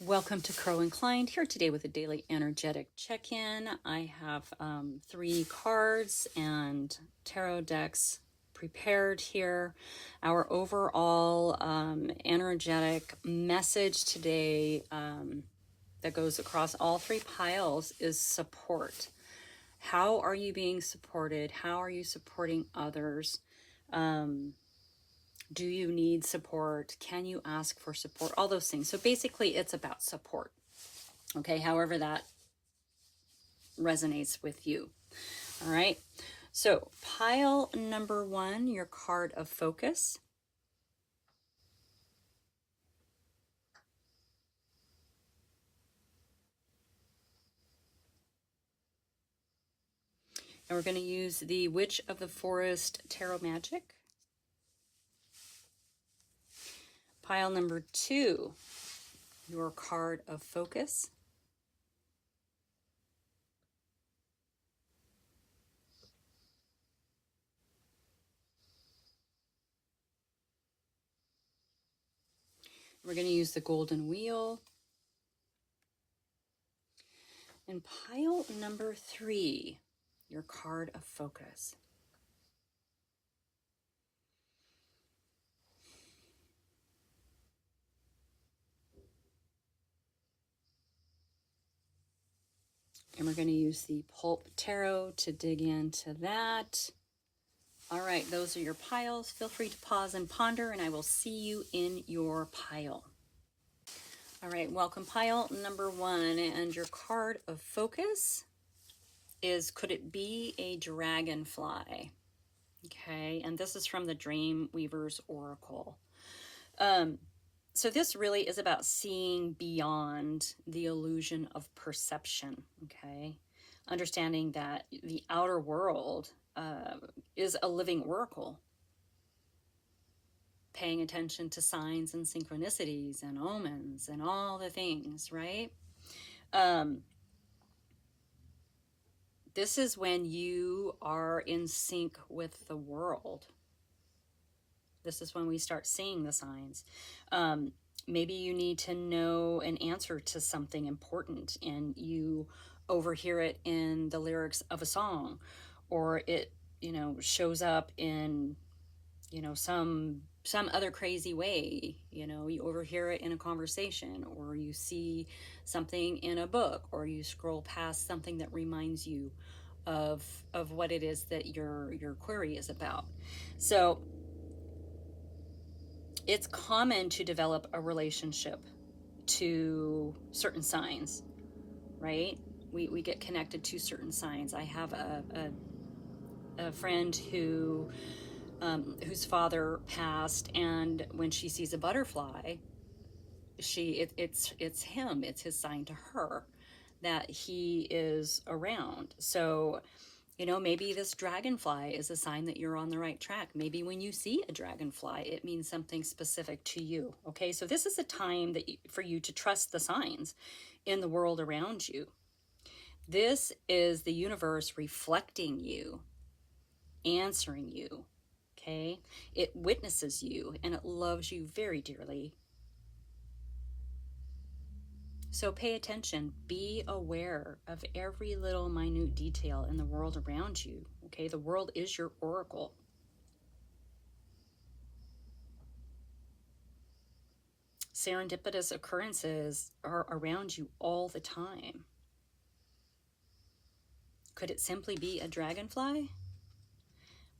Welcome to Crow Inclined, here today with a daily energetic check-in. I have 3 cards and tarot decks prepared here. Our overall energetic message today that goes across all 3 piles is support. How are you being supported? How are you supporting others? Do you need support? Can you ask for support? All those things. So basically it's about support. Okay, however that resonates with you. All right. So pile number 1, your card of focus. And we're going to use the Witch of the Forest Tarot Magic. Pile number 2, your card of focus. We're going to use the Golden Wheel. And pile number 3, your card of focus. And we're going to use the Pulp Tarot to dig into that. All right, those are your piles. Feel free to pause and ponder, and I will see you in your pile. All right, welcome pile number 1, and your card of focus is, could it be a dragonfly? Okay, and this is from the Dreamweaver's Oracle. So this really is about seeing beyond the illusion of perception, okay? Understanding that the outer world is a living oracle. Paying attention to signs and synchronicities and omens and all the things, right? This is when you are in sync with the world. This is when we start seeing the signs. Maybe you need to know an answer to something important and you overhear it in the lyrics of a song, or it, shows up in, some other crazy way. You overhear it in a conversation, or you see something in a book, or you scroll past something that reminds you of what it is that your query is about. So it's common to develop a relationship to certain signs, right? We get connected to certain signs. I have a friend who whose father passed, and when she sees a butterfly, it's him. It's his sign to her that he is around. So maybe this dragonfly is a sign that you're on the right track. Maybe when you see a dragonfly, it means something specific to you. Okay, so this is a time for you to trust the signs in the world around you. This is the universe reflecting you, answering you. Okay, it witnesses you and it loves you very dearly. So pay attention, be aware of every little minute detail in the world around you. Okay, the world is your oracle. Serendipitous occurrences are around you all the time. Could it simply be a dragonfly?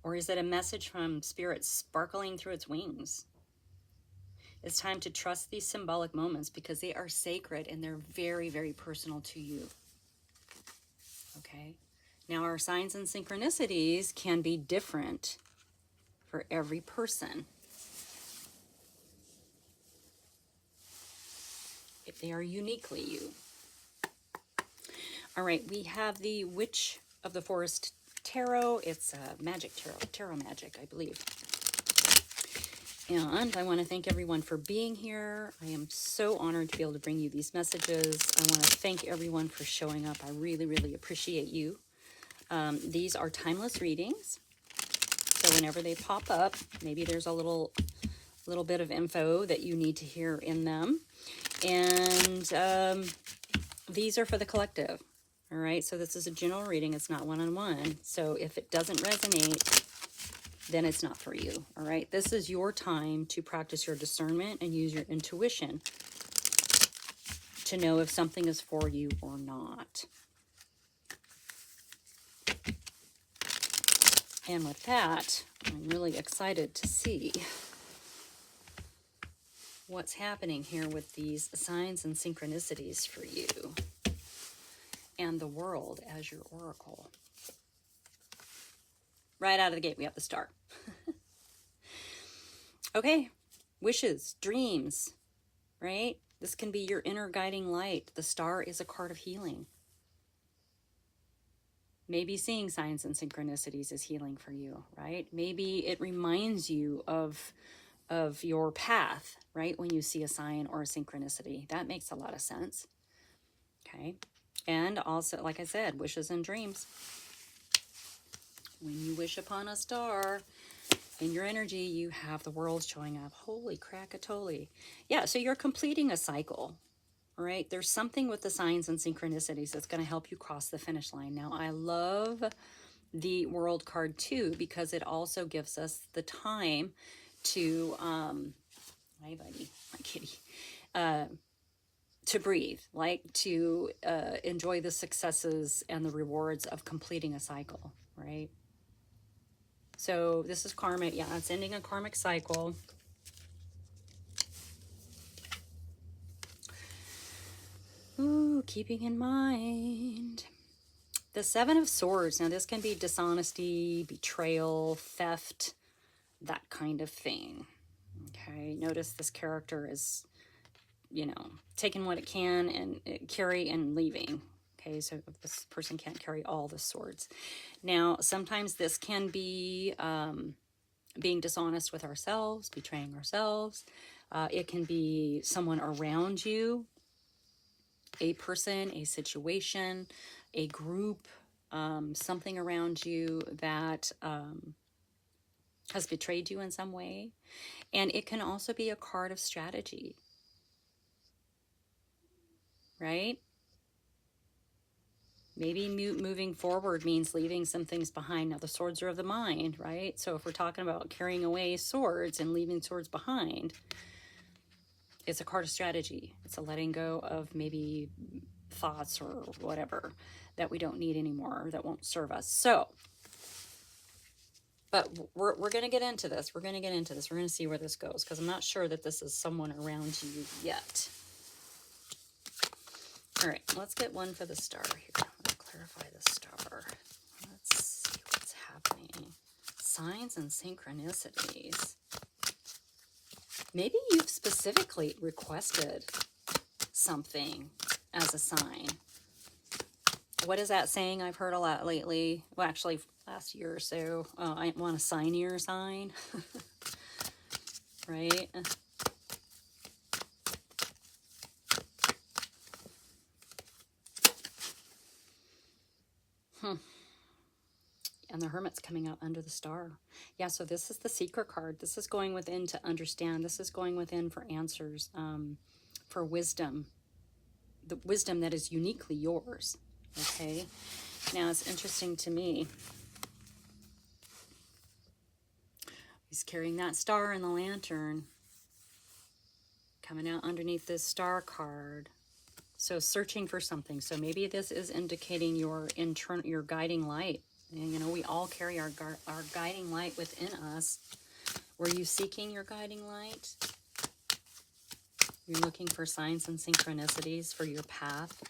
Or is it a message from spirit sparkling through its wings? It's time to trust these symbolic moments because they are sacred and they're very, very personal to you. Okay? Now, our signs and synchronicities can be different for every person. If they are uniquely you. All right, we have the Witch of the Forest Tarot. It's a magic tarot magic, I believe. And I want to thank everyone for being here. I am so honored to be able to bring you these messages. I want to thank everyone for showing up. I really, really appreciate you. These are timeless readings. So whenever they pop up, maybe there's a little bit of info that you need to hear in them. And these are for the collective. All right, so this is a general reading. It's not one-on-one. So if it doesn't resonate, then it's not for you. All right, this is your time to practice your discernment and use your intuition to know if something is for you or not. And with that, I'm really excited to see what's happening here with these signs and synchronicities for you and the world as your oracle. Right out of the gate, we have the star. Okay, wishes, dreams, right? This can be your inner guiding light. The star is a card of healing. Maybe seeing signs and synchronicities is healing for you, right? Maybe it reminds you of your path, right? When you see a sign or a synchronicity. That makes a lot of sense. Okay. And also, like I said, wishes and dreams. When you wish upon a star, in your energy, you have the world showing up. Holy crackatoli. Yeah, so you're completing a cycle. All right, there's something with the signs and synchronicities that's going to help you cross the finish line. Now, I love the World card too, because it also gives us the time to, hi buddy, my kitty, to breathe, like to enjoy the successes and the rewards of completing a cycle, right? So this is karmic. Yeah, it's ending a karmic cycle. Ooh, keeping in mind the Seven of Swords. Now, this can be dishonesty, betrayal, theft, that kind of thing. Okay, notice this character is, you know, taking what it can and carry and leaving. Okay, so this person can't carry all the swords. Now, sometimes this can be being dishonest with ourselves, betraying ourselves. It can be someone around you, a person, a situation, a group, something around you that has betrayed you in some way. And it can also be a card of strategy, right? Maybe moving forward means leaving some things behind. Now, the swords are of the mind, right? So if we're talking about carrying away swords and leaving swords behind, it's a card of strategy. It's a letting go of maybe thoughts or whatever that we don't need anymore, or that won't serve us. So, but we're going to get into this. We're going to get into this. We're going to see where this goes, because I'm not sure that this is someone around you yet. All right, let's get one for the star here. Let's clarify the star. Let's see what's happening. Signs and synchronicities. Maybe you've specifically requested something as a sign. What is that saying I've heard a lot lately? Well, actually, last year or so. I want a signier sign. Right? And the Hermit's coming out under the star. Yeah, so this is the Seeker card. This is going within to understand. This is going within for answers, for wisdom. The wisdom that is uniquely yours. Okay? Now, it's interesting to me. He's carrying that star in the lantern. Coming out underneath this star card. So searching for something. So maybe this is indicating your internal, your guiding light. And, you know, we all carry our guiding light within us. Were you seeking your guiding light? You're looking for signs and synchronicities for your path.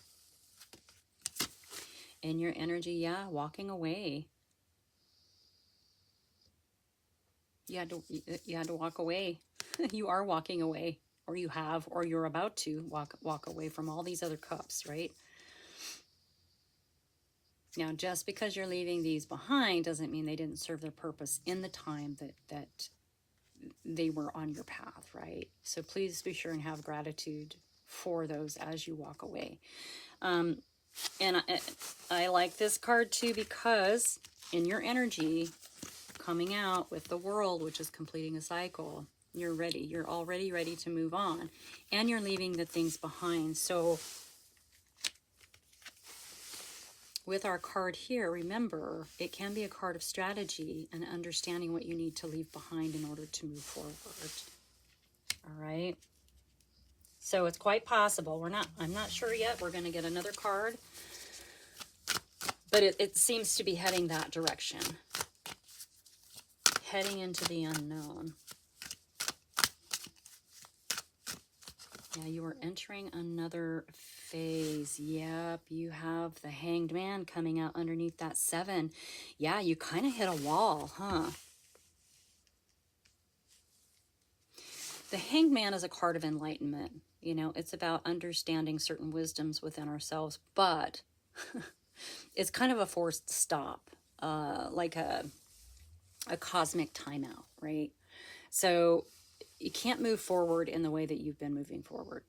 In your energy, yeah, walking away. You had to walk away. You are walking away, or you have, or you're about to walk away from all these other cups, right? Now, just because you're leaving these behind doesn't mean they didn't serve their purpose in the time that they were on your path, right? So please be sure and have gratitude for those as you walk away. And I like this card too, because in your energy, coming out with the World, which is completing a cycle, You're ready. You're already ready to move on. And you're leaving the things behind. So with our card here, remember, it can be a card of strategy and understanding what you need to leave behind in order to move forward. All right. So it's quite possible. I'm not sure yet. We're going to get another card. But it seems to be heading that direction. Heading into the unknown. Yeah, you are entering another phase. Yep, you have the Hanged Man coming out underneath that 7. Yeah, you kind of hit a wall, huh? The Hanged Man is a card of enlightenment. You know, it's about understanding certain wisdoms within ourselves, but it's kind of a forced stop, like a cosmic timeout, right? So you can't move forward in the way that you've been moving forward.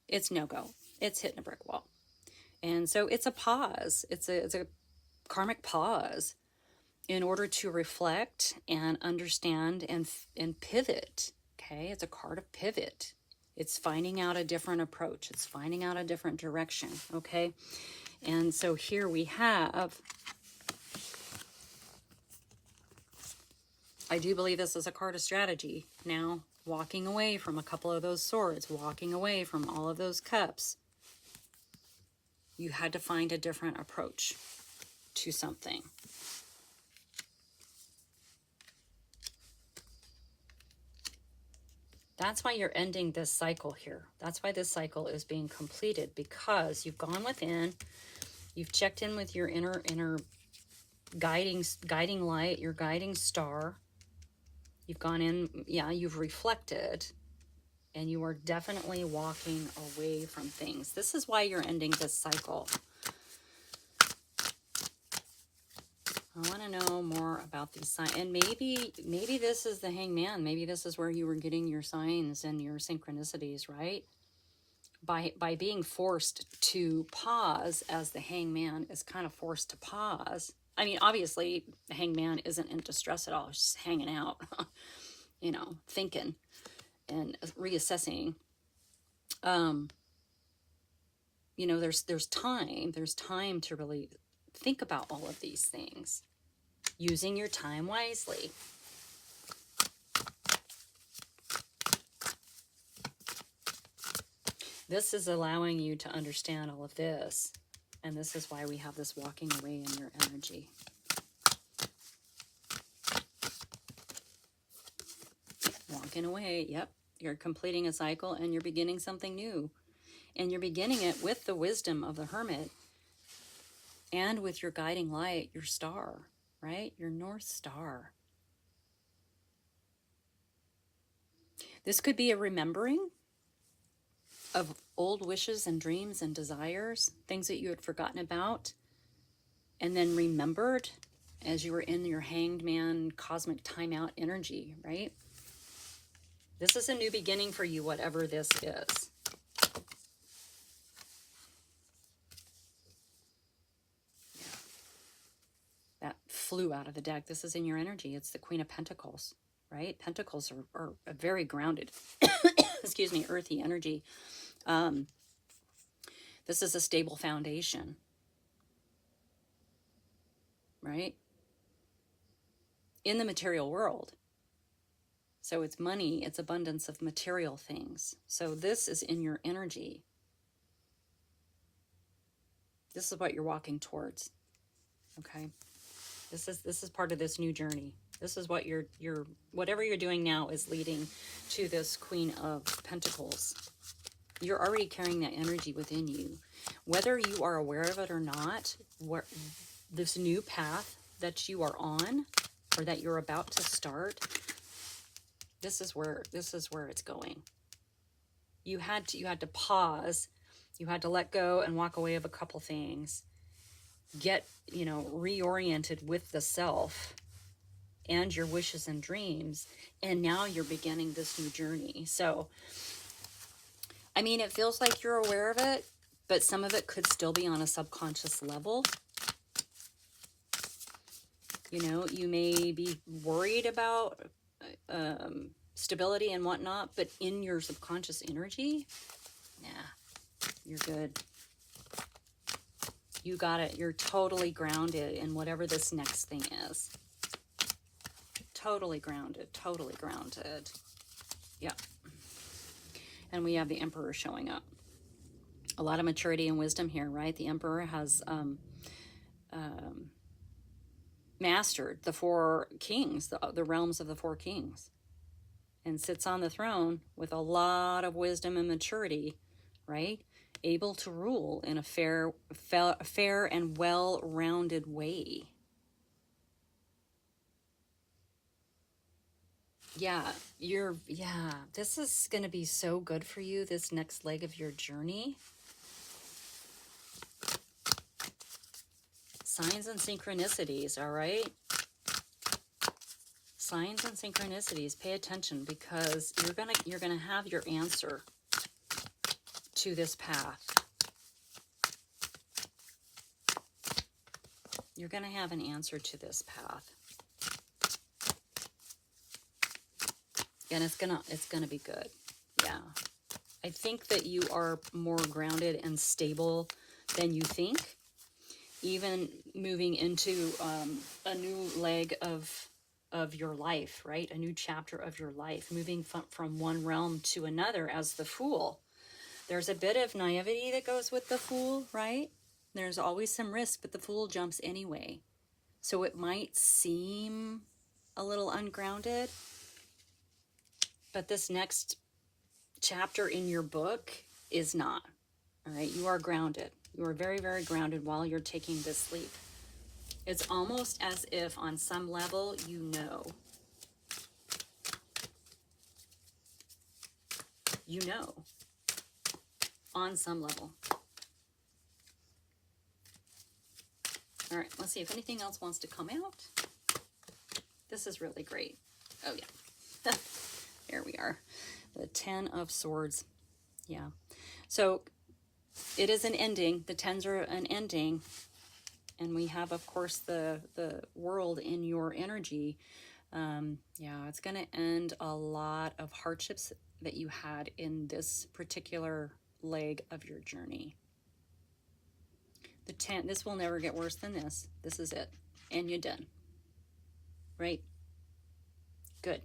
It's no-go. It's hitting a brick wall. And so it's a pause. It's a karmic pause in order to reflect and understand and pivot. Okay, it's a card of pivot. It's finding out a different approach. It's finding out a different direction. Okay, and so here we have, I do believe this is a card of strategy. Now, walking away from a couple of those swords, walking away from all of those cups, you had to find a different approach to something. That's why you're ending this cycle here. That's why this cycle is being completed, because you've gone within, you've checked in with your inner guiding light, your guiding star. You've gone in, yeah, you've reflected, and you are definitely walking away from things. This is why you're ending this cycle. I want to know more about these signs. And maybe this is the Hanged Man. Maybe this is where you were getting your signs and your synchronicities, right? By being forced to pause, as the Hanged Man is kind of forced to pause. I mean, obviously, the Hanged Man isn't in distress at all. He's just hanging out, you know, thinking and reassessing. You know, there's time to really think about all of these things, using your time wisely. This is allowing you to understand all of this, and this is why we have this walking away in your energy. Walking away, yep. You're completing a cycle and you're beginning something new. And you're beginning it with the wisdom of the Hermit and with your guiding light, your star, right? Your North Star. This could be a remembering of old wishes and dreams and desires, things that you had forgotten about, and then remembered as you were in your Hanged Man cosmic timeout energy, right? This is a new beginning for you, whatever this is. That flew out of the deck. This is in your energy. It's the Queen of Pentacles, right? Pentacles are a very grounded, excuse me, earthy energy. This is a stable foundation, right? In the material world. So it's money, it's abundance of material things. So this is in your energy. This is what you're walking towards. Okay? This is part of this new journey. This is what whatever you're doing now is leading to this Queen of Pentacles. You're already carrying that energy within you. Whether you are aware of it or not, this new path that you are on, or that you're about to start, this is where it's going. You had to pause. You had to let go and walk away of a couple things. Get, reoriented with the self and your wishes and dreams. And now you're beginning this new journey. So, I mean, it feels like you're aware of it, but some of it could still be on a subconscious level. You may be worried about stability and whatnot, but in your subconscious energy, yeah, you're good. You got it. You're totally grounded in whatever this next thing is. Totally grounded. Totally grounded. Yeah. And we have the Emperor showing up. A lot of maturity and wisdom here, right? The Emperor has mastered the four kings, the realms of the four kings, and sits on the throne with a lot of wisdom and maturity, right? Able to rule in a fair and well-rounded way. Yeah, this is going to be so good for you, this next leg of your journey. Signs and synchronicities, all right? Signs and synchronicities, pay attention, because you're gonna have your answer to this path. You're gonna have an answer to this path. And it's gonna be good. Yeah. I think that you are more grounded and stable than you think. Even moving into a new leg of your life, right? A new chapter of your life, moving from one realm to another as the Fool. There's a bit of naivety that goes with the Fool, right? There's always some risk, but the Fool jumps anyway. So it might seem a little ungrounded, but this next chapter in your book is not. All right, you are grounded. You are very, very grounded while you're taking this leap. It's almost as if on some level you know. You know. On some level. All right, let's see if anything else wants to come out. This is really great. Oh, yeah. There we are. The 10 of Swords. Yeah. So it is an ending. The 10s are an ending. And we have, of course, the world in your energy. Yeah, it's going to end a lot of hardships that you had in this particular leg of your journey. The 10, this will never get worse than this. This is it. And you're done. Right? Good.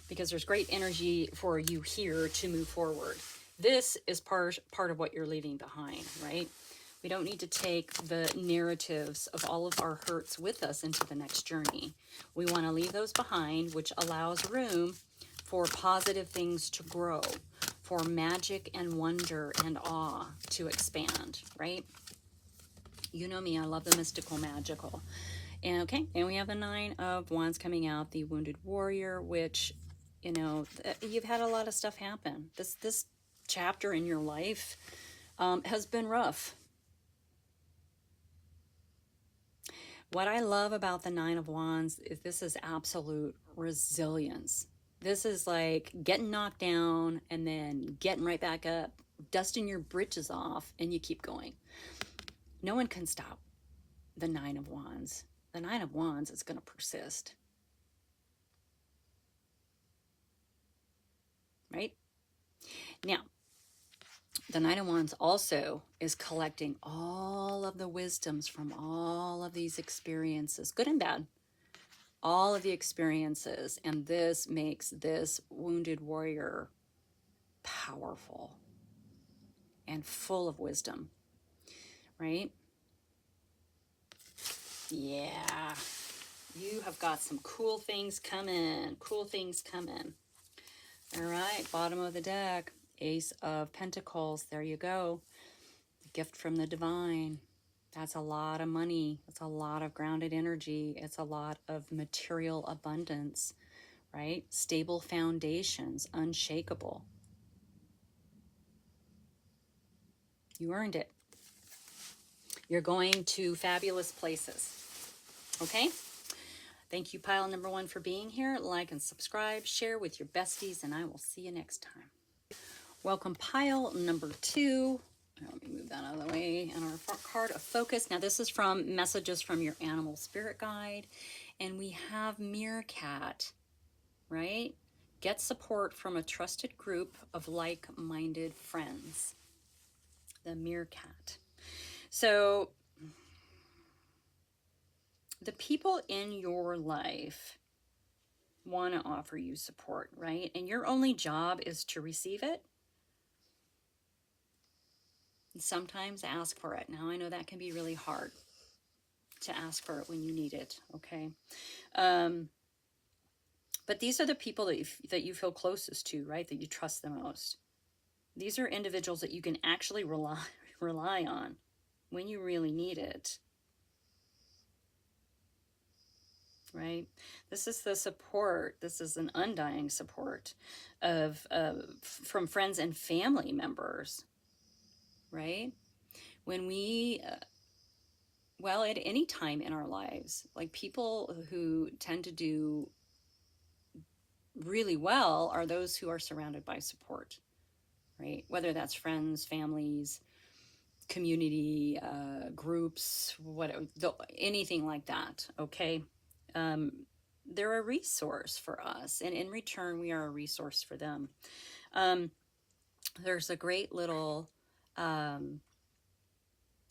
Because there's great energy for you here to move forward. This is part of what you're leaving behind, right? We don't need to take the narratives of all of our hurts with us into the next journey. We want to leave those behind, which allows room for positive things to grow, for magic and wonder and awe to expand, right? You know me, I love the mystical, magical. And okay, and we have the 9 of Wands coming out, the Wounded Warrior, which, you know, you've had a lot of stuff happen. This chapter in your life has been rough. What I love about the 9 of Wands is this is absolute resilience. This is like getting knocked down and then getting right back up, dusting your britches off, and you keep going. No one can stop the 9 of Wands. The 9 of Wands is going to persist. Right? Now, the 9 of Wands also is collecting all of the wisdoms from all of these experiences, good and bad. All of the experiences. And this makes this Wounded Warrior powerful and full of wisdom. Right? Yeah. You have got some cool things coming. Cool things coming. All right. Bottom of the deck. Ace of Pentacles. There you go. Gift from the divine. That's a lot of money. It's a lot of grounded energy. It's a lot of material abundance, right? Stable foundations, unshakable. You earned it. You're going to fabulous places. Okay? Thank you, pile number 1, for being here. Like and subscribe, share with your besties, and I will see you next time. Welcome, pile number 2. Let me move that out of the way. And our card of focus. Now, this is from messages from your animal spirit guide. And we have Meerkat, right? Get support from a trusted group of like-minded friends. The meerkat. So the people in your life want to offer you support, right? And your only job is to receive it. And sometimes ask for it. Now, I know that can be really hard to ask for it when you need it, okay? But these are the people that you feel closest to, right? That you trust the most. These are individuals that you can actually rely on when you really need it, right? This is the support. This is an undying support from friends and family members, right? When we, well, at any time in our lives, like people who tend to do really well are those who are surrounded by support, right? Whether that's friends, families, community, groups, whatever, anything like that, okay? They're a resource for us, and in return, we are a resource for them. There's a great little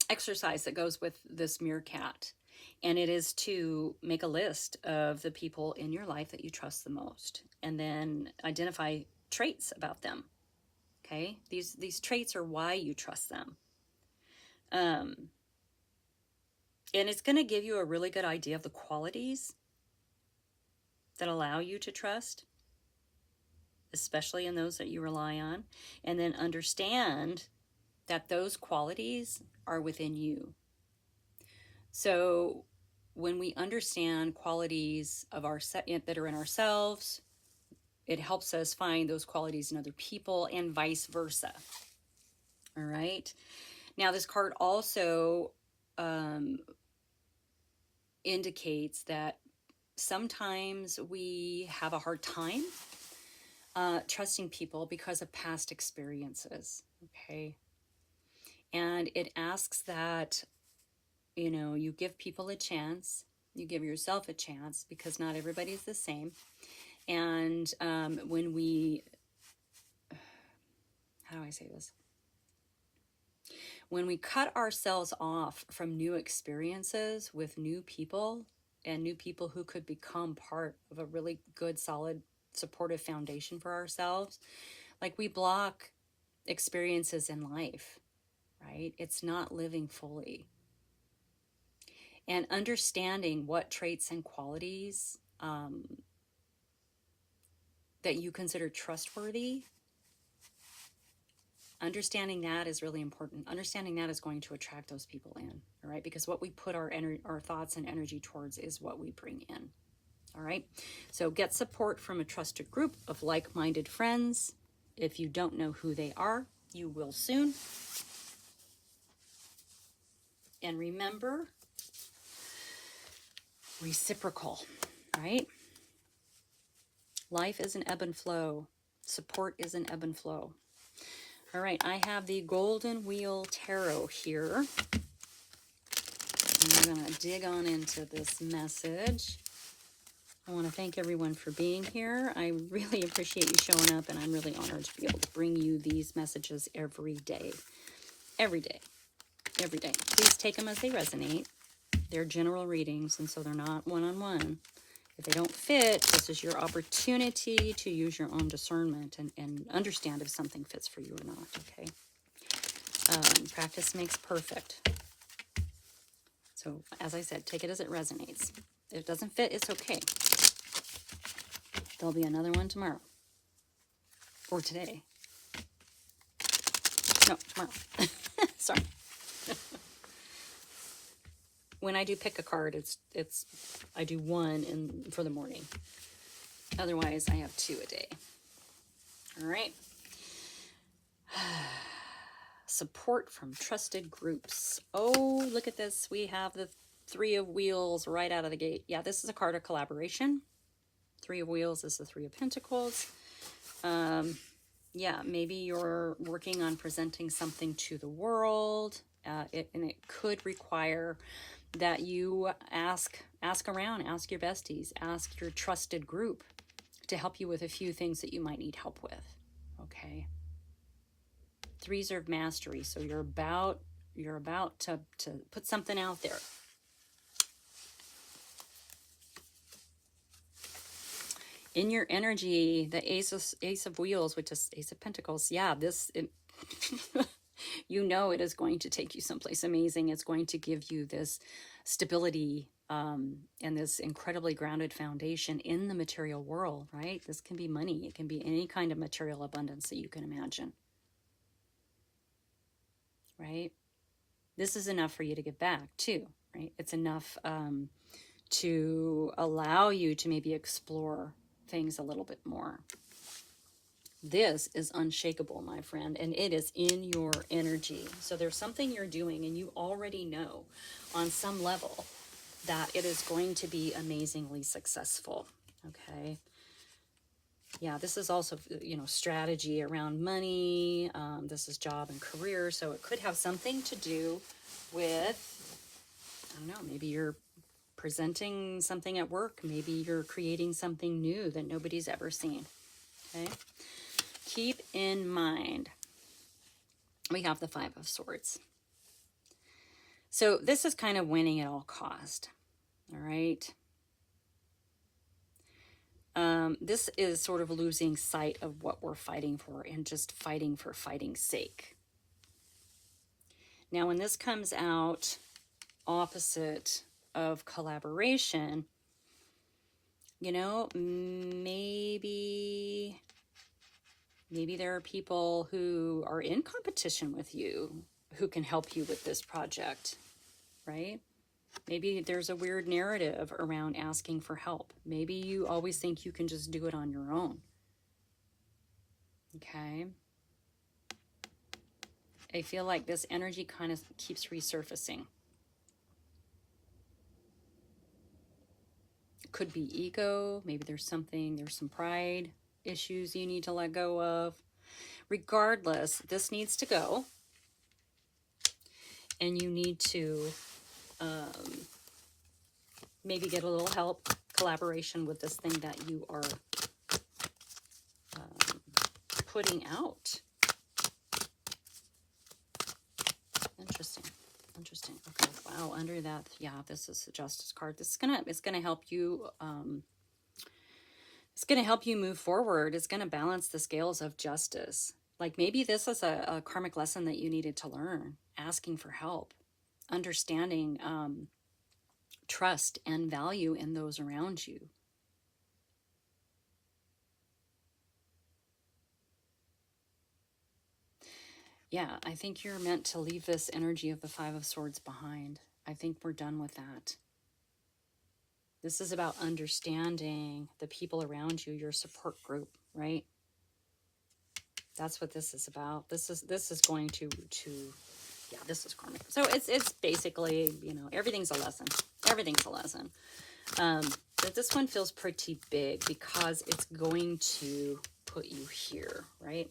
exercise that goes with this meerkat, and it is to make a list of the people in your life that you trust the most, and then identify traits about them. Okay, these traits are why you trust them, and it's going to give you a really good idea of the qualities that allow you to trust, especially in those that you rely on, and then understand that those qualities are within you. So when we understand qualities of that are in ourselves, it helps us find those qualities in other people and vice versa. All right. Now, this card also indicates that sometimes we have a hard time trusting people because of past experiences. Okay. And it asks that, you give people a chance, you give yourself a chance, because not everybody's the same. And when we, how do I say this? When we cut ourselves off from new experiences with new people, and new people who could become part of a really good, solid, supportive foundation for ourselves, like we block experiences in life, right? It's not living fully. And understanding what traits and qualities that you consider trustworthy, understanding that is really important. Understanding that is going to attract those people in, all right? Because what we put our thoughts and energy towards is what we bring in, all right? So get support from a trusted group of like-minded friends. If you don't know who they are, you will soon. And remember, reciprocal, right? Life is an ebb and flow. Support is an ebb and flow. All right, I have the Golden Wheel Tarot here. And we're going to dig on into this message. I want to thank everyone for being here. I really appreciate you showing up, and I'm really honored to be able to bring you these messages every day. Every day. Every day. Please take them as they resonate. They're general readings, and so they're not one-on-one. If they don't fit, this is your opportunity to use your own discernment and understand if something fits for you or not, okay? Practice makes perfect. So, as I said, take it as it resonates. If it doesn't fit, it's okay. There'll be another one tomorrow. Or today. No, tomorrow. Sorry. When I do pick a card, I do one for the morning. Otherwise, I have 2 a day. All right. Support from trusted groups. Oh, look at this. We have the 3 of Wheels right out of the gate. Yeah, this is a card of collaboration. 3 of Wheels is the 3 of Pentacles. Yeah, maybe you're working on presenting something to the world. And it could require that you ask around, ask your besties, ask your trusted group to help you with a few things that you might need help with. Okay. Threes are of mastery. So you're about to put something out there. In your energy, the Ace of Wheels, which is Ace of Pentacles. Yeah, you know it is going to take you someplace amazing. It's going to give you this stability and this incredibly grounded foundation in the material world, right? This can be money. It can be any kind of material abundance that you can imagine, right? This is enough for you to give back too, right? It's enough to allow you to maybe explore things a little bit more. This is unshakable, my friend, and it is in your energy. So there's something you're doing and you already know on some level that it is going to be amazingly successful, okay? Yeah, this is also, you know, strategy around money. This is job and career, so it could have something to do with, I don't know, maybe you're presenting something at work. Maybe you're creating something new that nobody's ever seen. Okay. Keep in mind, we have the Five of Swords. So this is kind of winning at all cost. All right. This is sort of losing sight of what we're fighting for and just fighting for fighting's sake. Now, when this comes out opposite of collaboration, you know, maybe there are people who are in competition with you who can help you with this project, right? Maybe there's a weird narrative around asking for help. Maybe you always think you can just do it on your own. Okay. I feel like this energy kind of keeps resurfacing. Could be ego. Maybe there's some pride issues you need to let go of. Regardless, this needs to go. And you need to maybe get a little help, collaboration with this thing that you are putting out. Interesting. Okay, wow, under that, yeah, this is the Justice card. This is gonna help you, it's gonna help you move forward. It's gonna balance the scales of justice. Like maybe this is a karmic lesson that you needed to learn, asking for help, understanding trust and value in those around you. Yeah, I think you're meant to leave this energy of the Five of Swords behind. I think we're done with that. This is about understanding the people around you, your support group, right? That's what this is about. This is going to yeah, this is karmic. So it's basically, you know, everything's a lesson. Everything's a lesson. But this one feels pretty big because it's going to put you here, right?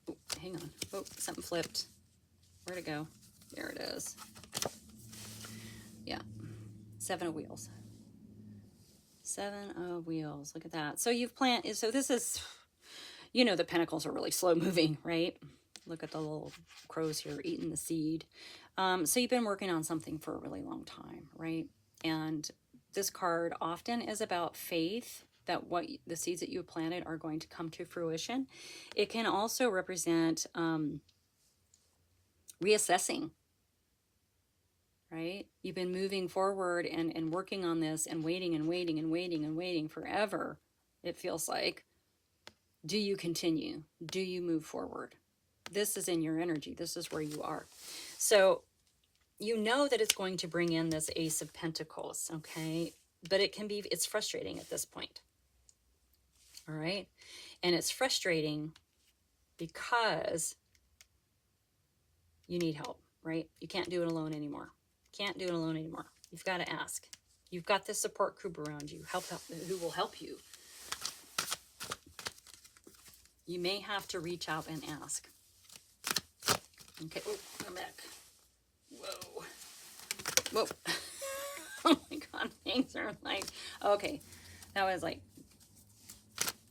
Oh, hang on. Oh, something flipped. Where'd it go? There it is. Yeah. 7 of Wheels. 7 of Wheels. Look at that. So you've planted. So this is, you know, the pentacles are really slow moving, right? Look at the little crows here eating the seed. So you've been working on something for a really long time, right? And this card often is about faith that the seeds that you have planted are going to come to fruition. It can also represent reassessing, right? You've been moving forward and working on this and waiting forever, it feels like. Do you continue? Do you move forward? This is in your energy. This is where you are. So you know that it's going to bring in this Ace of Pentacles, okay? But it's frustrating at this point. All right? And it's frustrating because you need help, right? You can't do it alone anymore. Can't do it alone anymore. You've got to ask. You've got this support group around you who will help you. You may have to reach out and ask. Okay, oh, come back. Whoa. Oh my God, things are like, okay, that was like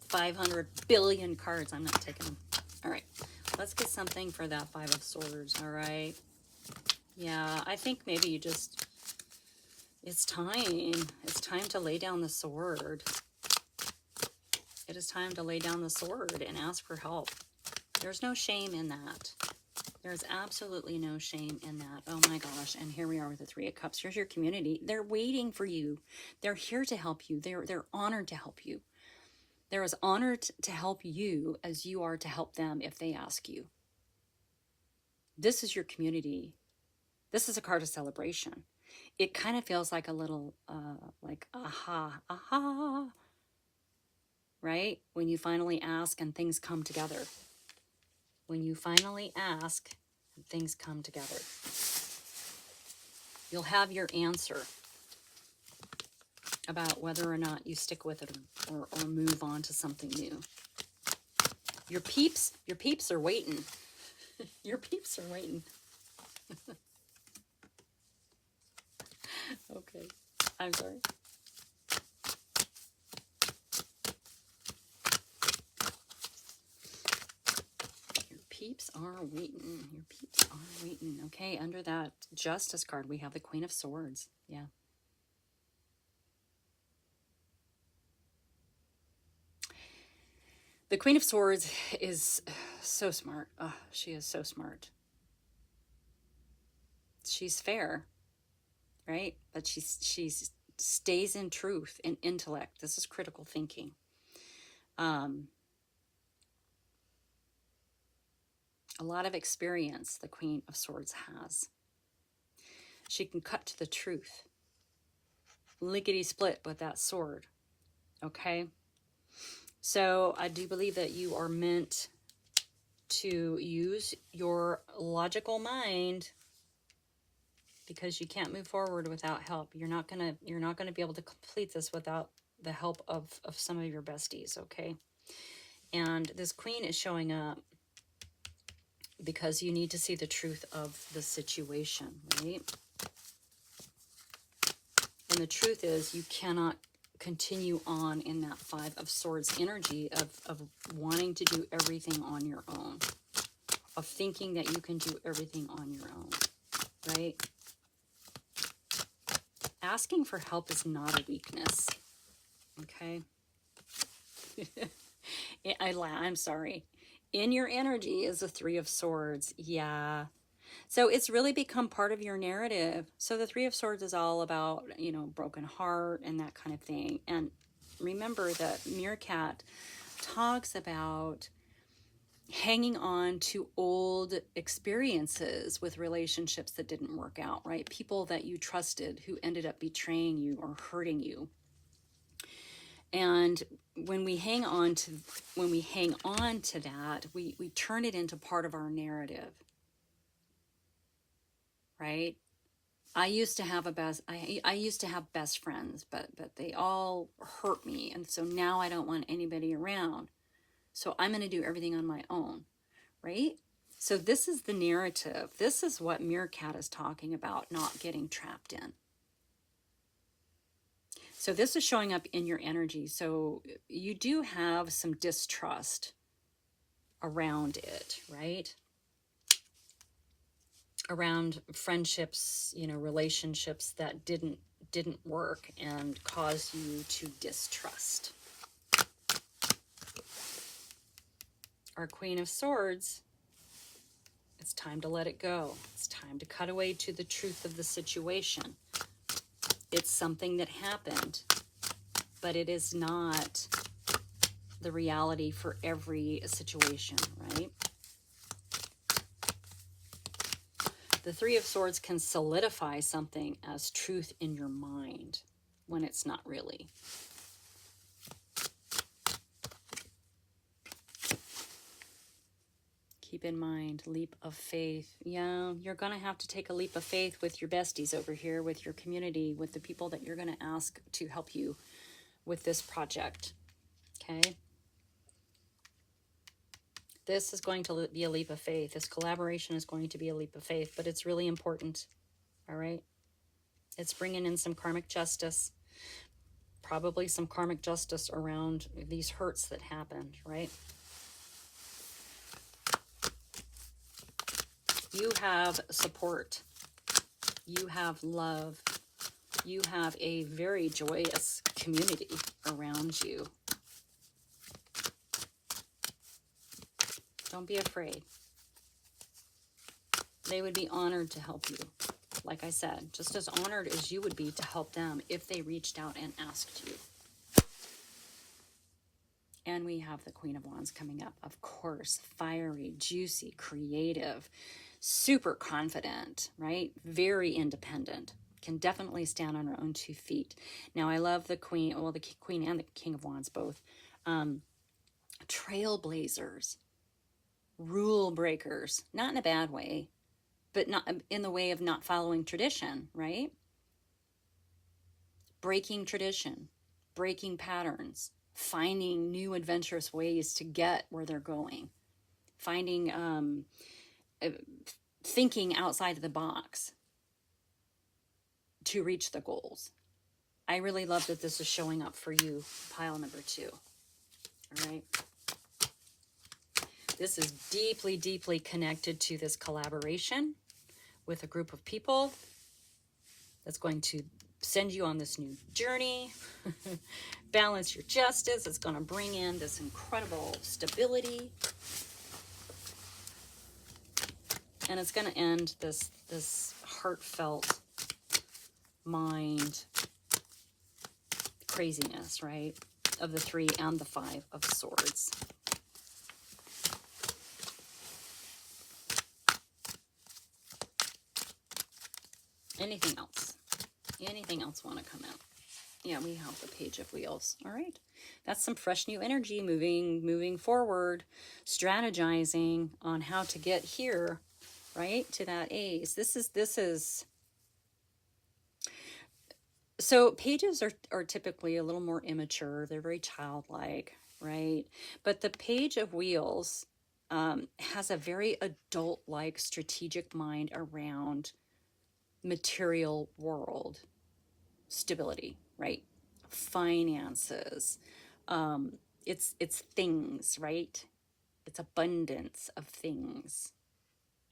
500 billion cards. I'm not taking them. All right, let's get something for that Five of Swords, all right? Yeah, I think maybe you just, it's time. It's time to lay down the sword. It is time to lay down the sword and ask for help. There's no shame in that. There's absolutely no shame in that. Oh my gosh. And here we are with the Three of Cups. Here's your community. They're waiting for you. They're here to help you. They're honored to help you. They're as honored to help you as you are to help them if they ask you. This is your community. This is a card of celebration. It kind of feels like a little, like, aha, aha, right? When you finally ask and things come together. When you finally ask and things come together. You'll have your answer about whether or not you stick with it or move on to something new. Your peeps are waiting. Your peeps are waiting. Okay, I'm sorry. Your peeps are waiting. Your peeps are waiting. Okay, under that Justice card, we have the Queen of Swords. Yeah. The Queen of Swords is so smart. Oh, she is so smart. She's fair, right? But she stays in truth and intellect. This is critical thinking. A lot of experience the Queen of Swords has. She can cut to the truth. Lickety split with that sword. Okay? So I do believe that you are meant to use your logical mind, because you can't move forward without help. You're not gonna be able to complete this without the help of some of your besties, okay? And this Queen is showing up because you need to see the truth of the situation, right? And the truth is, you cannot continue on in that Five of Swords energy of wanting to do everything on your own, of thinking that you can do everything on your own, right? Asking for help is not a weakness, okay? I'm sorry. In your energy is the Three of Swords. Yeah. So it's really become part of your narrative. So the Three of Swords is all about, you know, broken heart and that kind of thing. And remember that Meerkat talks about hanging on to old experiences with relationships that didn't work out, right? People that you trusted who ended up betraying you or hurting you. And when we hang on to that, we turn it into part of our narrative, right? I used to have I used to have best friends, but they all hurt me, and so now I don't want anybody around. So I'm going to do everything on my own, right? So this is the narrative. This is what Meerkat is talking about, not getting trapped in. So this is showing up in your energy. So you do have some distrust around it, right? Around friendships, you know, relationships that didn't work and cause you to distrust. Our Queen of Swords, it's time to let it go. It's time to cut away to the truth of the situation. It's something that happened, but it is not the reality for every situation, right? The Three of Swords can solidify something as truth in your mind when it's not really. Keep in mind, leap of faith. Yeah, you're going to have to take a leap of faith with your besties over here, with your community, with the people that you're going to ask to help you with this project. Okay? This is going to be a leap of faith. This collaboration is going to be a leap of faith, but it's really important. All right? It's bringing in some karmic justice, probably some karmic justice around these hurts that happened, right? You have support. You have love. You have a very joyous community around you. Don't be afraid. They would be honored to help you. Like I said, just as honored as you would be to help them if they reached out and asked you. And we have the Queen of Wands coming up. Of course, fiery, juicy, creative, super confident, right? Very independent. Can definitely stand on her own 2 feet. Now, I love the Queen, well, the Queen and the King of Wands both. Trailblazers, rule breakers, not in a bad way, but not in the way of not following tradition, right? Breaking tradition, breaking patterns, finding new adventurous ways to get where they're going, finding, thinking outside of the box to reach the goals. I really love that this is showing up for you, pile number 2. All right. This is deeply, deeply connected to this collaboration with a group of people that's going to send you on this new journey, balance your justice. It's going to bring in this incredible stability. And it's going to end this heartfelt mind craziness, right? Of the 3 and the 5 of Swords. Anything else? Anything else want to come out? Yeah, we have the Page of Wheels. All right. That's some fresh new energy moving forward, strategizing on how to get here, right? To that ace. This is so pages are typically a little more immature. They're very childlike, right? But the Page of Wheels has a very adult-like strategic mind around material world stability, right? Finances. It's things, right? It's abundance of things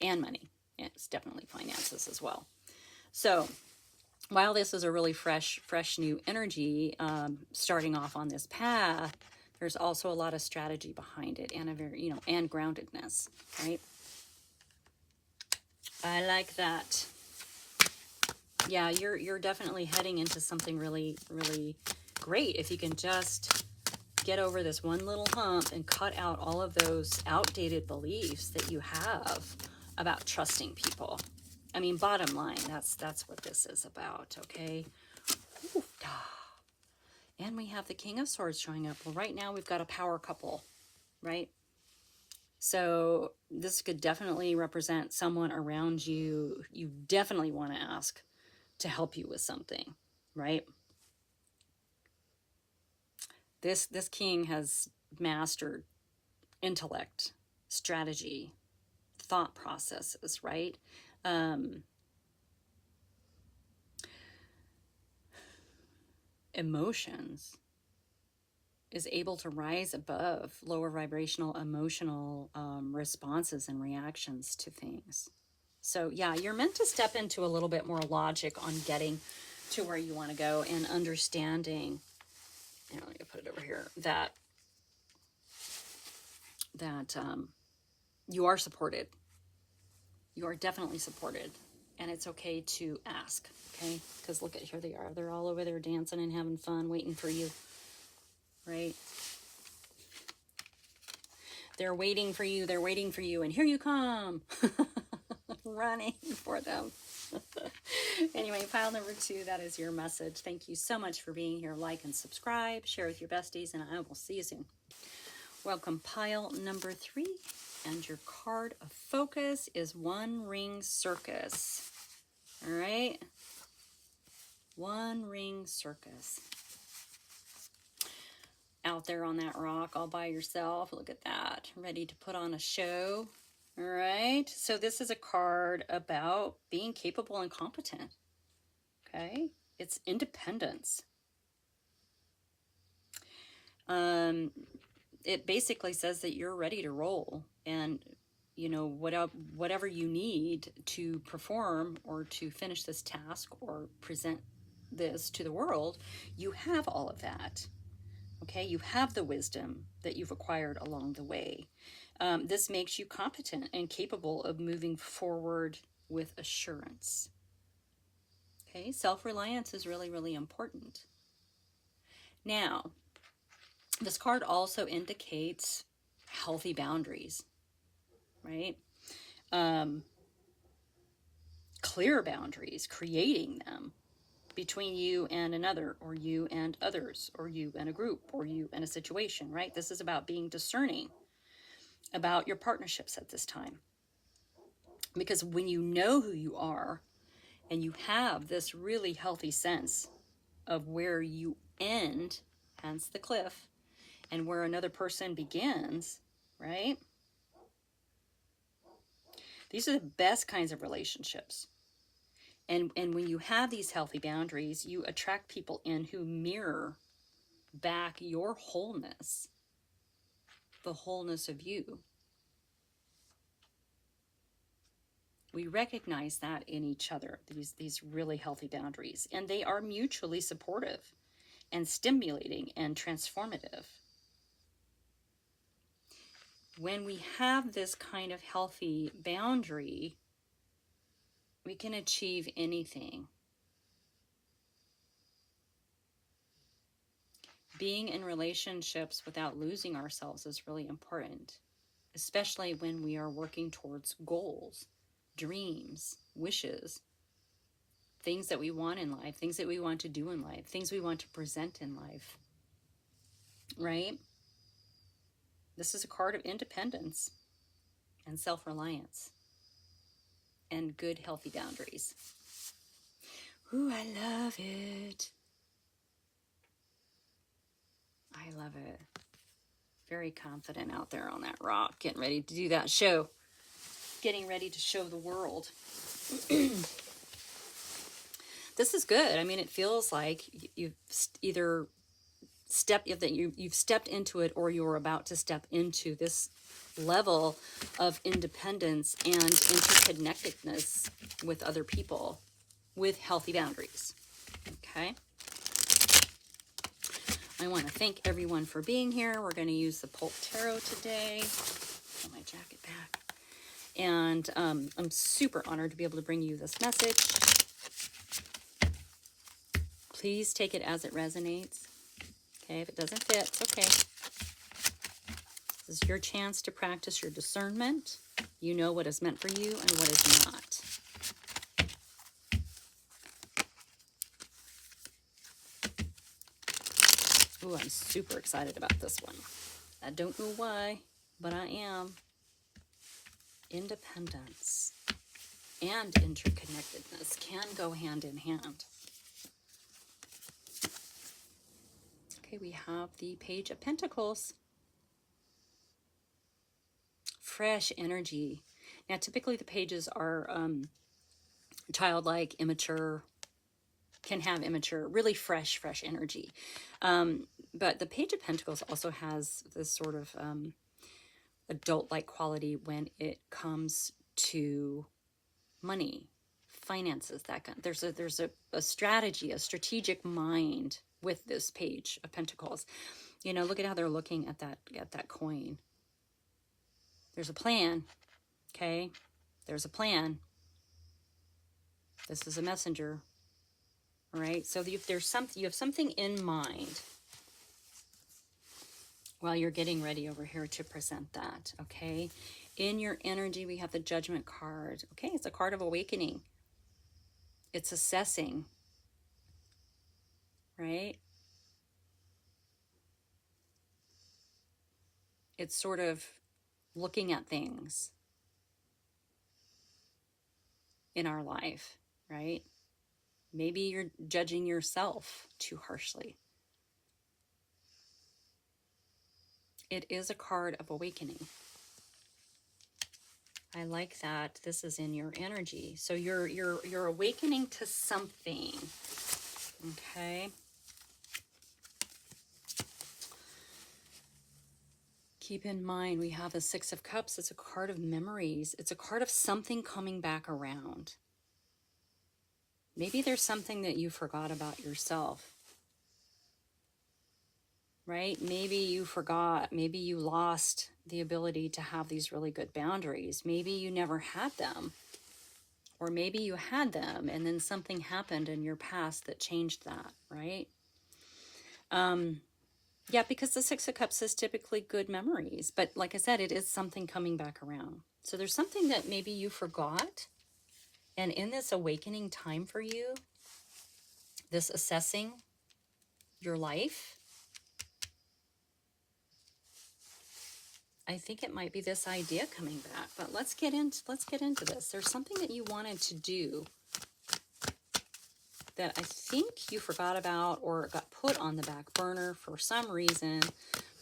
and money. It's definitely finances as well. So while this is a really fresh new energy, starting off on this path, there's also a lot of strategy behind it and a very, and groundedness, right? I like that. Yeah, you're definitely heading into something really, really great if you can just get over this one little hump and cut out all of those outdated beliefs that you have about trusting people. I mean, bottom line, that's what this is about, okay? Ooh, and we have the King of Swords showing up. Well, right now we've got a power couple, right? So this could definitely represent someone around you. You definitely want to ask to help you with something, right? This king has mastered intellect, strategy, thought processes, right? Emotions, is able to rise above lower vibrational emotional responses and reactions to things. So yeah, you're meant to step into a little bit more logic on getting to where you want to go and understanding, let me put it over here, that you are supported. You are definitely supported. And it's okay to ask, okay? Because look at, here they are. They're all over there dancing and having fun, waiting for you, right? They're waiting for you. They're waiting for you. And here you come. Running for them. Anyway, pile number 2, that is your message. Thank you so much for being here. Like and subscribe. Share with your besties. And I will see you soon. Welcome, pile number 3. And your card of focus is One Ring Circus. All right. One Ring Circus. Out there on that rock all by yourself. Look at that. Ready to put on a show. All right. So this is a card about being capable and competent. Okay, it's independence. It basically says that you're ready to roll, and you know, whatever you need to perform or to finish this task or present this to the world, you have all of that. Okay, you have the wisdom that you've acquired along the way. This makes you competent and capable of moving forward with assurance. Okay, self-reliance is really, really important. Now, this card also indicates healthy boundaries, right? Clear boundaries, creating them between you and another, or you and others, or you and a group, or you and a situation, right? This is about being discerning about your partnerships at this time. Because when you know who you are and you have this really healthy sense of where you end, hence the cliff, and where another person begins, right? These are the best kinds of relationships. And when you have these healthy boundaries, you attract people in who mirror back your wholeness, the wholeness of you. We recognize that in each other, these really healthy boundaries, and they are mutually supportive and stimulating and transformative. When we have this kind of healthy boundary, we can achieve anything. Being in relationships without losing ourselves is really important, especially when we are working towards goals, dreams, wishes, things that we want in life, things that we want to do in life, things we want to present in life, right? This is a card of independence and self-reliance and good, healthy boundaries. Ooh, I love it. I love it. Very confident out there on that rock, getting ready to do that show. Getting ready to show the world. This is good. I mean, it feels like you've either you've stepped into it, or you're about to step into this level of independence and interconnectedness with other people with healthy boundaries. Okay. I want to thank everyone for being here. We're going to use the Pulp Tarot today. Put my jacket back. And I'm super honored to be able to bring you this message. Please take it as it resonates. Okay, if it doesn't fit, it's okay. This is your chance to practice your discernment. You know what is meant for you and what is not. Ooh, I'm super excited about this one. I don't know why, but I am. Independence and interconnectedness can go hand in hand. Okay, we have the Page of Pentacles. Fresh energy. Now, typically the pages are childlike, immature, can have immature, really fresh energy. But the Page of Pentacles also has this sort of adult-like quality when it comes to money, finances, that kind. There's a strategy, a strategic mind with this Page of Pentacles. You know, look at how they're looking at that coin. There's a plan, okay? There's a plan. This is a messenger, all right? So if there's something, you have something in mind while you're getting ready over here to present that, okay? In your energy, we have the Judgment card. Okay, it's a card of awakening. It's assessing, right? It's sort of looking at things in our life, right? Maybe you're judging yourself too harshly. It is a card of awakening. I like that. This is in your energy. So you're awakening to something. Okay. Keep in mind, we have a Six of Cups. It's a card of memories. It's a card of something coming back around. Maybe there's something that you forgot about yourself, right? Maybe you forgot. Maybe you lost the ability to have these really good boundaries. Maybe you never had them. Or maybe you had them and then something happened in your past that changed that, right? Yeah, because the Six of Cups is typically good memories. But like I said, it is something coming back around. So there's something that maybe you forgot. And in this awakening time for you, this assessing your life, I think it might be this idea coming back. But let's get into this. There's something that you wanted to do that I think you forgot about or got put on the back burner for some reason.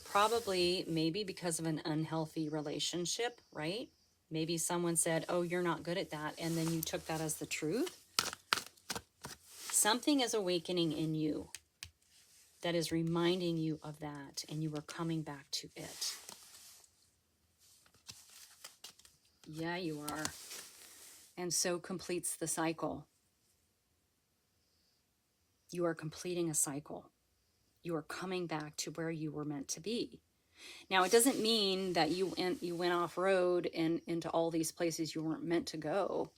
Probably maybe because of an unhealthy relationship, right? Maybe someone said, oh, you're not good at that. And then you took that as the truth. Something is awakening in you that is reminding you of that. And you are coming back to it. Yeah, you are. And so completes the cycle. You are completing a cycle. You are coming back to where you were meant to be. Now, it doesn't mean that you went off road and into all these places you weren't meant to go.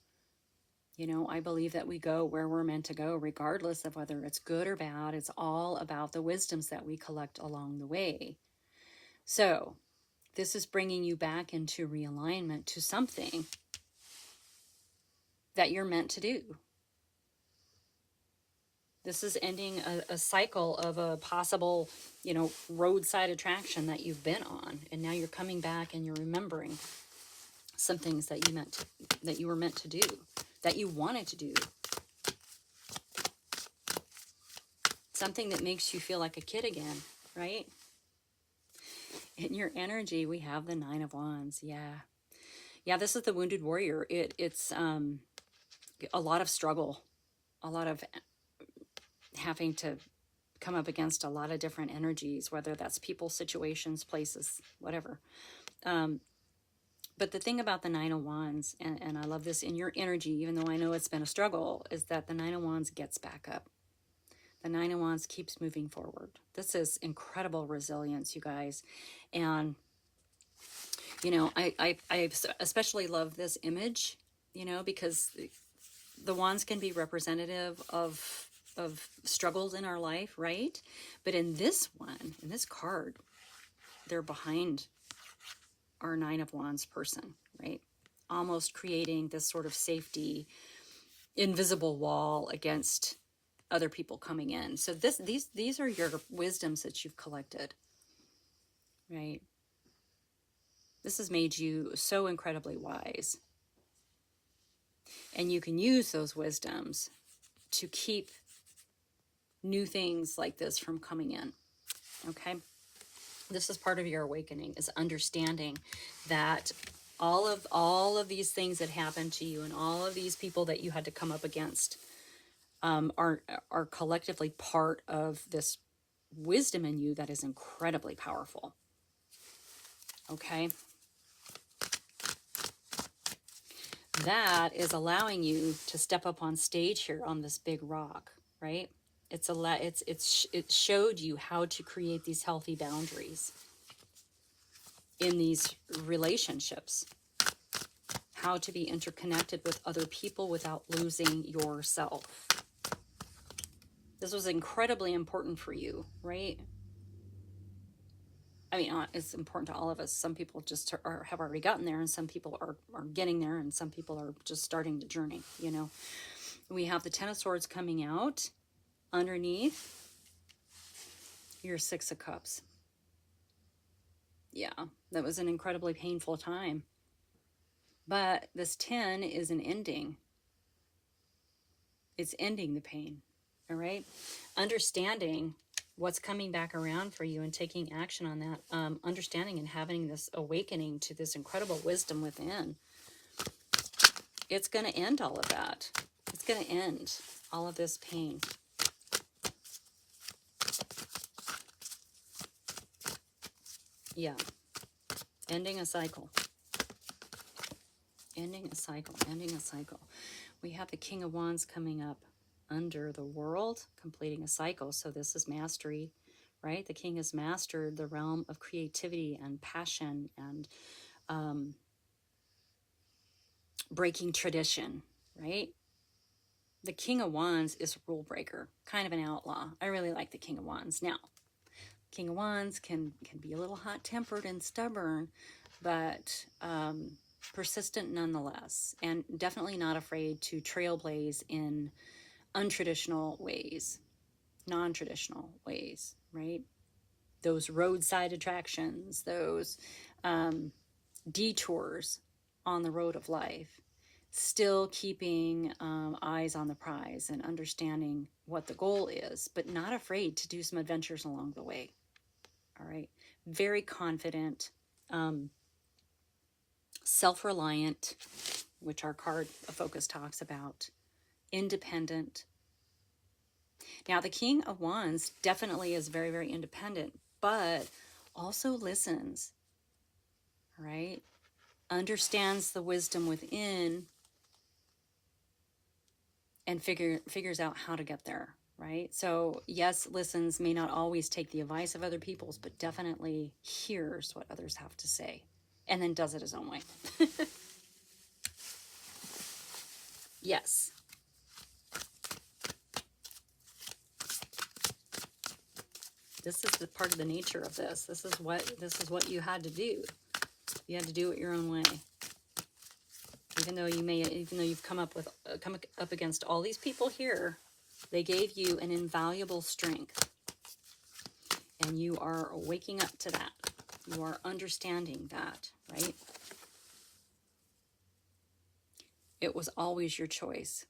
You know, I believe that we go where we're meant to go, regardless of whether it's good or bad. It's all about the wisdoms that we collect along the way. So this is bringing you back into realignment to something that you're meant to do. This is ending a cycle of a possible, you know, roadside attraction that you've been on. And now you're coming back and you're remembering some things that you were meant to do, that you wanted to do. Something that makes you feel like a kid again, right? In your energy, we have the Nine of Wands. Yeah, this is the wounded warrior. It's a lot of struggle, a lot of having to come up against a lot of different energies, whether that's people, situations, places, whatever. But the thing about the Nine of Wands, and I love this in your energy, even though I know it's been a struggle, is that the Nine of Wands gets back up. The Nine of Wands keeps moving forward. This is incredible resilience, you guys. And, you know, I especially love this image, you know, because the wands can be representative of struggles in our life, right? But in this one, in this card, they're behind our Nine of Wands person, right? Almost creating this sort of safety, invisible wall against other people coming in. So these are your wisdoms that you've collected, right? This has made you so incredibly wise. And you can use those wisdoms to keep new things like this from coming in, okay? This is part of your awakening, is understanding that all of these things that happened to you and all of these people that you had to come up against are collectively part of this wisdom in you that is incredibly powerful. Okay? That is allowing you to step up on stage here on this big rock, right? It showed you how to create these healthy boundaries in these relationships, how to be interconnected with other people without losing yourself. This was incredibly important for you, right? I mean, it's important to all of us. Some people just have already gotten there, and some people are getting there, and some people are just starting the journey, you know. We have the Ten of Swords coming out underneath your Six of Cups. Yeah, that was an incredibly painful time. But this 10 is an ending. It's ending the pain, all right? Understanding what's coming back around for you and taking action on that, understanding and having this awakening to this incredible wisdom within. it's going to end all of that. It's going to end all of this pain. Yeah. Ending a cycle. Ending a cycle. Ending a cycle. We have the King of Wands coming up under the world, completing a cycle. So this is mastery, right? The king has mastered the realm of creativity and passion and breaking tradition, right? The King of Wands is a rule breaker, kind of an outlaw. I really like the King of Wands. Now, King of Wands can be a little hot-tempered and stubborn, but persistent nonetheless, and definitely not afraid to trailblaze in untraditional ways, non-traditional ways, right? Those roadside attractions, those detours on the road of life, still keeping eyes on the prize and understanding what the goal is, but not afraid to do some adventures along the way. All right. Very confident, self-reliant, which our card focus talks about, independent. Now, the King of Wands definitely is very, very independent, but also listens, right? Understands the wisdom within and figures out how to get there, right? So yes, listens, may not always take the advice of other people's, but definitely hears what others have to say and then does it his own way. Yes. This is the part of the nature of this. This is what you had to do. You had to do it your own way. Even though you've come up against all these people here, they gave you an invaluable strength. And you are waking up to that. You are understanding that, right? It was always your choice.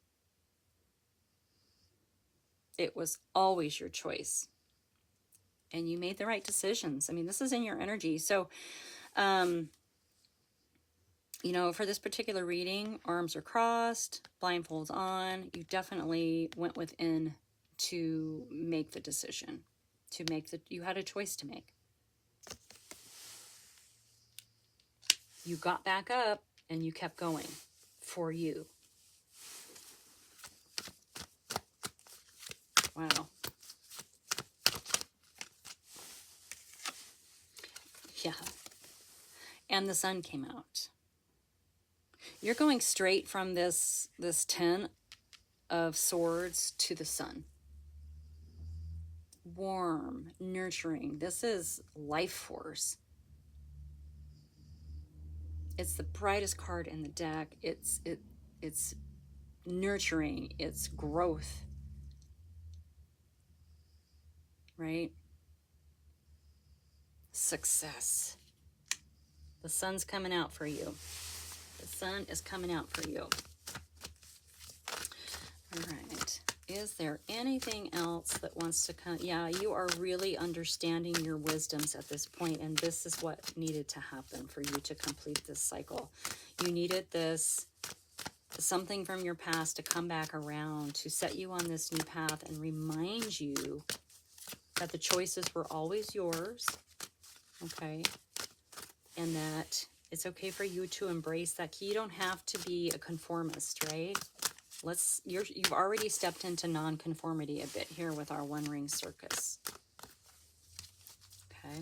It was always your choice. And you made the right decisions. I mean, this is in your energy. So, you know, for this particular reading, arms are crossed, blindfolds on. You definitely went within to make the decision. You had a choice to make. You got back up and you kept going for you. Wow. Yeah. And the sun came out. You're going straight from this 10 of swords to the sun. Warm, nurturing. This is life force. It's the brightest card in the deck. It's nurturing. It's growth. Right? Success. The sun's coming out for you. The sun is coming out for you. All right. Is there anything else that wants to come? Yeah, you are really understanding your wisdoms at this point, and this is what needed to happen for you to complete this cycle. You needed this, something from your past to come back around, to set you on this new path and remind you that the choices were always yours, okay? And that it's okay for you to embrace that. You don't have to be a conformist, right? You've already stepped into nonconformity a bit here with our One Ring Circus. Okay.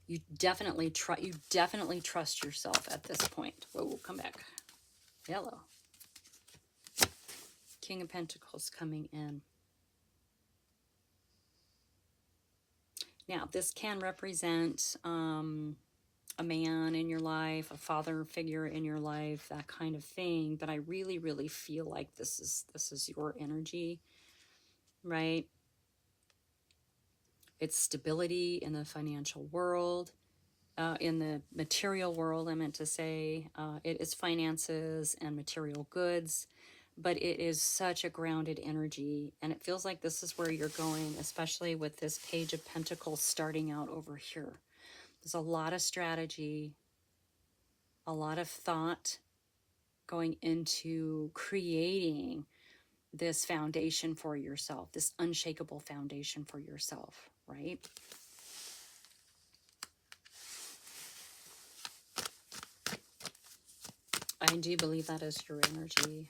You definitely trust yourself at this point. Whoa, come back. Yellow. King of Pentacles coming in. Now, this can represent a man in your life, a father figure in your life, that kind of thing. But I really, really feel like this is your energy, right? It's stability in the financial world, in the material world, I meant to say. It is finances and material goods, but it is such a grounded energy. And it feels like this is where you're going, especially with this Page of Pentacles starting out over here. There's a lot of strategy, a lot of thought, going into creating this foundation for yourself, this unshakable foundation for yourself, right? I do believe that is your energy.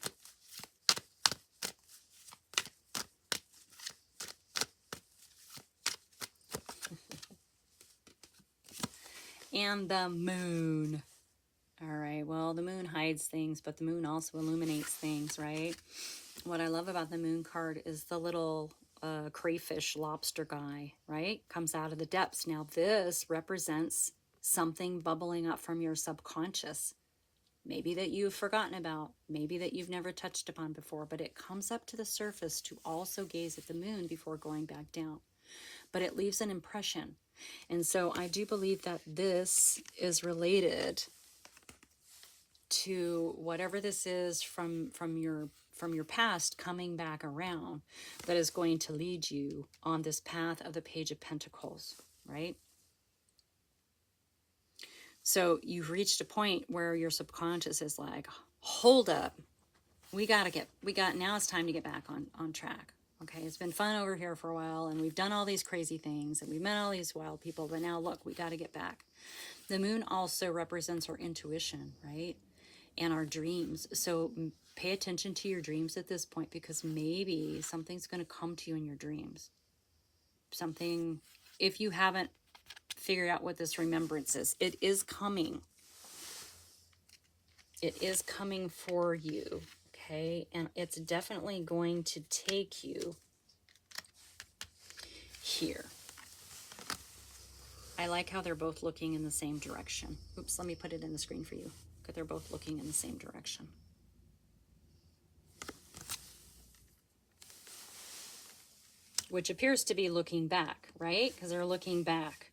And the moon. All right, well, the moon hides things, but the moon also illuminates things, right? What I love about the moon card is the little crayfish lobster guy, right? Comes out of the depths. Now, this represents something bubbling up from your subconscious. Maybe that you've forgotten about, maybe that you've never touched upon before, but it comes up to the surface to also gaze at the moon before going back down. But it leaves an impression. And so I do believe that this is related to whatever this is from your past coming back around, that is going to lead you on this path of the Page of Pentacles, right? So you've reached a point where your subconscious is like, hold up, now it's time to get back on track. Okay, it's been fun over here for a while, and we've done all these crazy things, and we've met all these wild people, but now look, we got to get back. The moon also represents our intuition, right? And our dreams. So pay attention to your dreams at this point, because maybe something's going to come to you in your dreams. Something, if you haven't figured out what this remembrance is, it is coming. It is coming for you, okay? And it's definitely going to take you here. I like how they're both looking in the same direction. Oops, let me put it in the screen for you. Because they're both looking in the same direction. Which appears to be looking back, right? Because they're looking back.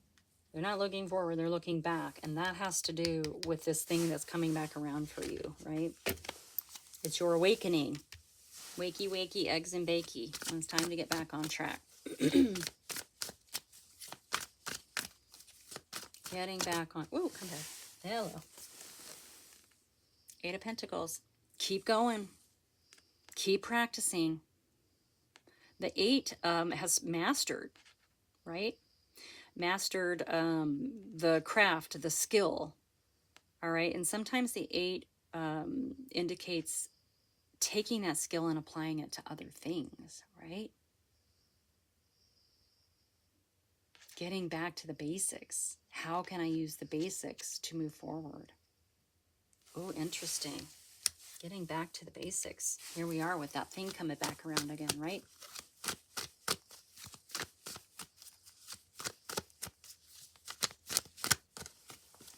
They're not looking forward, they're looking back. And that has to do with this thing that's coming back around for you, right? It's your awakening. Wakey, wakey, eggs and bakey. And it's time to get back on track. Getting back on. Ooh, come back. Hello. 8 of Pentacles. Keep going. Keep practicing. The 8 has mastered, right? Mastered the craft, the skill. All right. And sometimes the 8 indicates taking that skill and applying it to other things, right? Getting back to the basics. How can I use the basics to move forward? Oh, interesting. Getting back to the basics. Here we are with that thing coming back around again, right?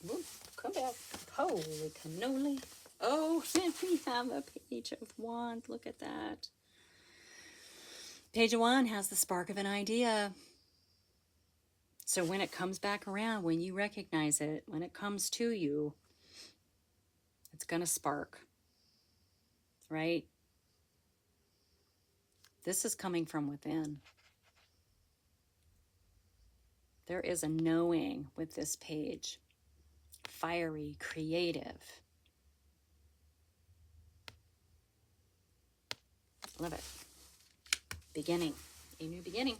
Ooh, come back. Holy cannoli. Oh, and we have a Page of Wands. Look at that. Page of Wands has the spark of an idea. So when it comes back around, when you recognize it, when it comes to you, it's going to spark, right? This is coming from within. There is a knowing with this page. Fiery, creative. Love it. Beginning. A new beginning.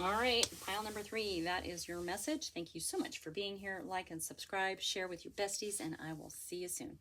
All right, pile number 3. That is your message. Thank you so much for being here. Like and subscribe. Share with your besties, and I will see you soon.